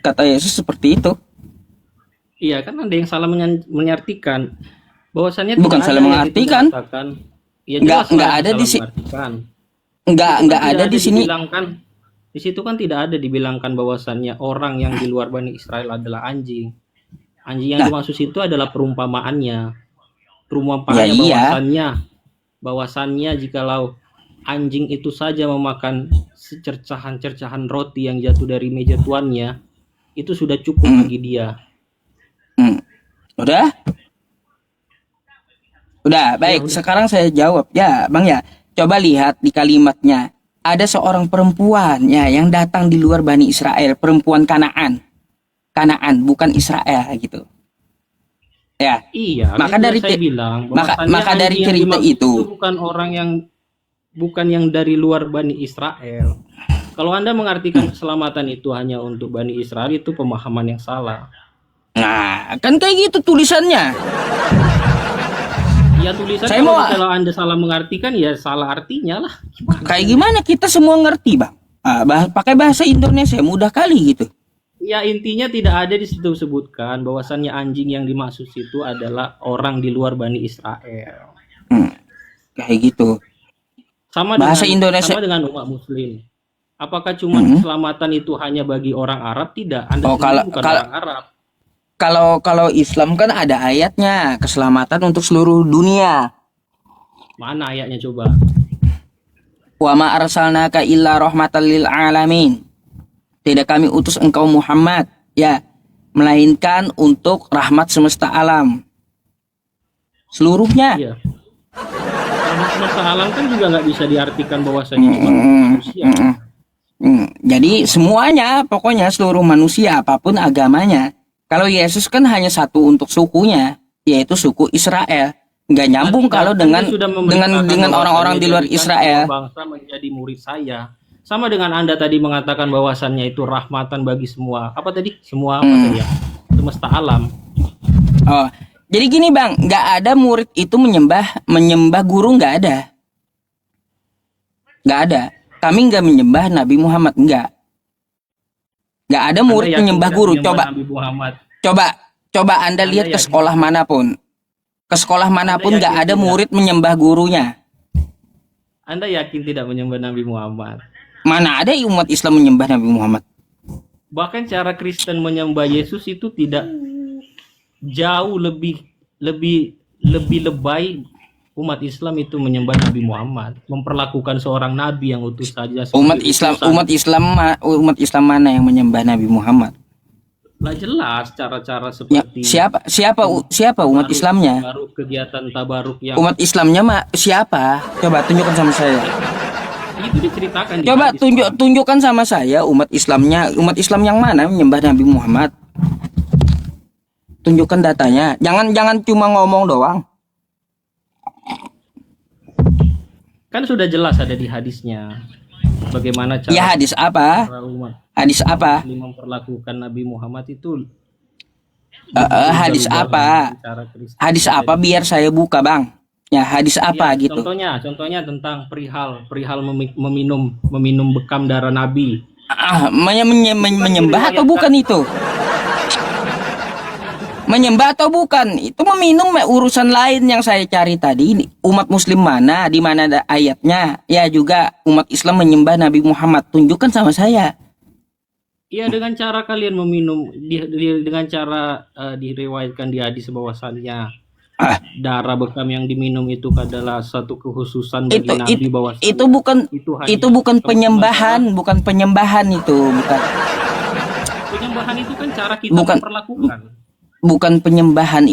kata Yesus seperti itu. Iya, kan ada yang salah mengartikan bahwasannya Bukan tidak salah ada yang itu mengartikan. mengatakan. Ya jelas Nggak lah itu ada di salah sini. mengartikan. Nggak Itu kan ada tidak di ada sini. dibilangkan di situ kan tidak ada dibilangkan bahwasannya orang yang di luar Bani Israel adalah anjing. Anjing yang Nah, dimaksud itu adalah perumpamaannya. ya Perumpamaannya iya. bahwasannya jikalau anjing itu saja memakan secercahan-cercahan roti yang jatuh dari meja tuannya, itu sudah cukup Hmm, bagi dia. hmm. Udah? Udah, Ya baik. udah. Sekarang saya jawab. Ya, Bang ya. Coba lihat di kalimatnya. Ada seorang perempuan ya yang datang di luar Bani Israel, perempuan Kanaan. Kanaan, bukan Israel gitu. Ya. Iya, kan Maka sudah dari saya bilang maka bahwasannya maka dari anjing yang cerita dimaksud itu itu. bukan yang dari luar Bani Israel. Kalau Anda mengartikan keselamatan itu hanya untuk Bani Israel, itu pemahaman yang salah. Nah, kan kayak gitu tulisannya. Ya tulisan Saya mau kalau Anda salah mengartikan ya salah artinya lah. Gimana? kayak gimana kita semua ngerti, Bang? Pakai bahasa Indonesia mudah kali gitu. Ya intinya tidak ada di situ sebutkan bahwasannya anjing yang dimaksud itu adalah orang di luar Bani Israel. Kayak gitu. Sama Bahasa Indonesia. dengan umat Muslim. Apakah cuma Hmm. keselamatan itu hanya bagi orang Arab? Tidak. Anda Oh, sendiri bukan orang Arab. kalau Islam kan ada ayatnya, keselamatan untuk seluruh dunia. Mana ayatnya coba? Wa ma arsalnaka illa rahmatan lil alamin. Tidak kami utus engkau Muhammad, ya, melainkan untuk rahmat semesta alam. Seluruhnya. Iya. Rahmat semesta alam kan juga nggak bisa diartikan bahwasanya cuma manusia. Jadi semuanya, pokoknya seluruh manusia apapun agamanya. Kalau Yesus kan hanya satu untuk sukunya, yaitu suku Israel. Nggak nyambung kalau dengan orang-orang di luar Israel. Bangsa menjadi murid saya. Sama dengan Anda tadi mengatakan bahwasannya itu rahmatan bagi semua. Apa tadi? Semua apa tadi ya? Semesta alam. Oh, jadi gini Bang, nggak ada murid itu menyembah guru, nggak ada. Nggak ada. Kami nggak menyembah Nabi Muhammad, nggak. Nggak ada murid menyembah guru. Coba Anda lihat ke sekolah manapun. Ke sekolah manapun nggak ada murid menyembah gurunya. Anda yakin tidak menyembah Nabi Muhammad? Mana ada umat Islam menyembah Nabi Muhammad? Bahkan cara Kristen menyembah Yesus itu tidak jauh lebih lebay. Umat Islam itu menyembah Nabi Muhammad, memperlakukan seorang nabi yang utus saja. Umat Islam mana yang menyembah Nabi Muhammad? Lah jelas cara-cara seperti siapa umat Islamnya? Tabaruk, kegiatan tabaruk yang umat Islamnya siapa? Coba tunjukkan sama saya. Itu diceritakan. Coba tunjukkan sama saya umat Islamnya. Umat Islam yang mana menyembah Nabi Muhammad? Tunjukkan datanya. Jangan cuma ngomong doang. Kan sudah jelas ada di hadisnya. Bagaimana cara? Ya hadis apa? Hadis apa? Memperlakukan Nabi Muhammad itu. Hadis apa? Hadis apa biar saya buka Bang. Ya hadis apa ya, gitu? Contohnya tentang perihal meminum bekam darah Nabi. Menyembah atau bukan itu? Menyembah atau bukan? Itu meminum urusan lain yang saya cari tadi. Umat Muslim mana? Di mana ada ayatnya? Ya juga umat Islam menyembah Nabi Muhammad. Tunjukkan sama saya. Iya, dengan cara kalian meminum, dengan cara diriwayatkan di hadis bahwasannya darah bekam yang diminum itu adalah satu kekhususan bagi Nabi, bahwa itu bukan penyembahan, bukan penyembahan itu, bukan. Penyembahan itu kan cara kita memperlakukan. Bukan penyembahan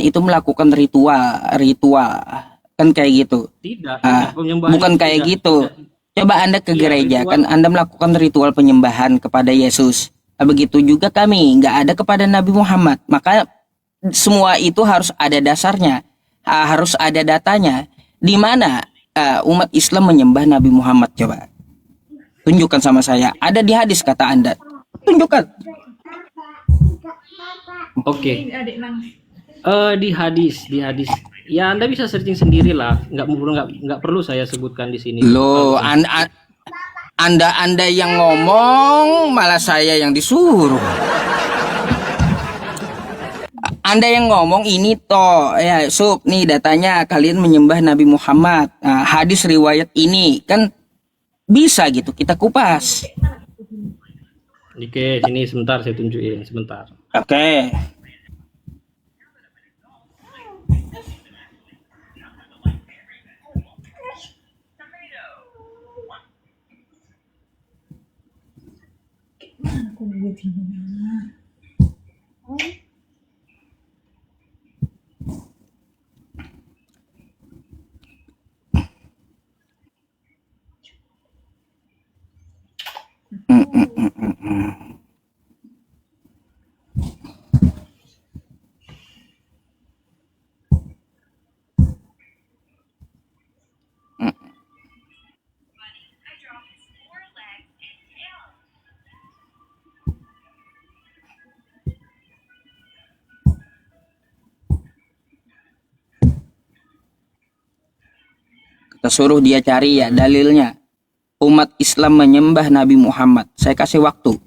itu melakukan ritual kan kayak gitu. Tidak bukan kayak gitu. Coba Anda ke gereja kan Anda melakukan ritual penyembahan kepada Yesus. Begitu juga kami nggak ada kepada Nabi Muhammad. Maka semua itu harus ada dasarnya, harus ada datanya. Di mana umat Islam menyembah Nabi Muhammad? Coba tunjukkan sama saya. Ada di hadis kata Anda. Tunjukkan. Oke. Di hadis. Ya Anda bisa searching sendiri lah. Nggak perlu saya sebutkan di sini. Loh, Anda yang ngomong, malah saya yang disuruh. Anda yang ngomong ini toh, ya Sub, nih datanya kalian menyembah Nabi Muhammad. Nah, hadis riwayat ini kan bisa gitu kita kupas. Oke, sini sebentar saya tunjukin sebentar. Oke. Kita suruh dia cari ya dalilnya. Umat Islam menyembah Nabi Muhammad. Saya kasih waktu.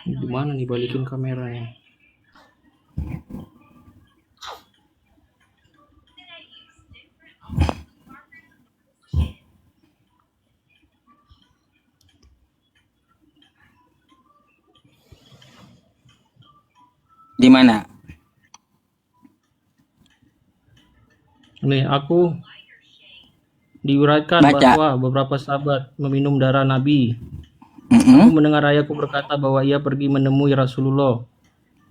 Di mana nih balikin kameranya? Di mana? Nih, aku diuraikan Baca. bahwa beberapa sahabat meminum darah Nabi. Mm-mm. Aku mendengar ayahku berkata bahwa ia pergi menemui Rasulullah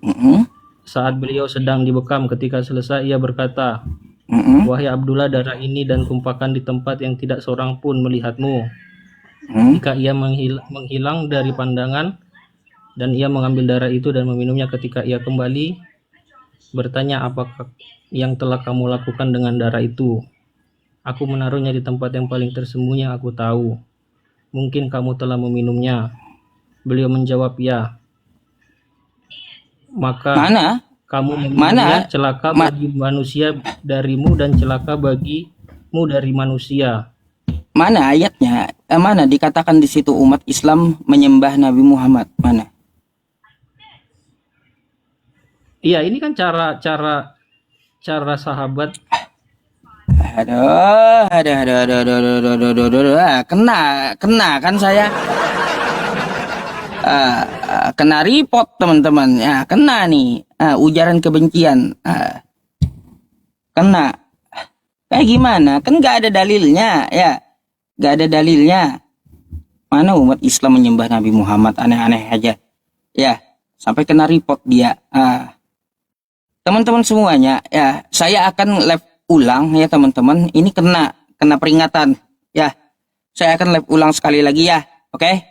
Mm-mm. saat beliau sedang dibekam. Ketika selesai ia berkata, Mm-mm. "Wahai Abdullah, darah ini dan tumpahkan di tempat yang tidak seorang pun melihatmu." Mm. Jika ia menghilang dari pandangan dan ia mengambil darah itu dan meminumnya, ketika ia kembali bertanya, "Apakah yang telah kamu lakukan dengan darah itu?" "Aku menaruhnya di tempat yang paling tersembunyi yang aku tahu. Mungkin kamu telah meminumnya." Beliau menjawab, "Ya." "Maka Mana? kamu meminumnya, Mana? celaka bagi manusia darimu dan celaka bagimu dari manusia." Mana ayatnya? Mana dikatakan di situ umat Islam menyembah Nabi Muhammad? Mana? Iya, ini kan cara sahabat. Aduh. Kena kan saya. Kena report teman-teman. Ya, kena nih. Ujaran kebencian. Kena. Kayak gimana? Kan nggak ada dalilnya, ya. Nggak ada dalilnya. Mana umat Islam menyembah Nabi Muhammad, aneh-aneh aja. Ya, sampai kena report dia. Teman-teman semuanya, ya, saya akan live ulang ya teman-teman. Ini kena peringatan. Ya, saya akan live ulang sekali lagi ya. Oke?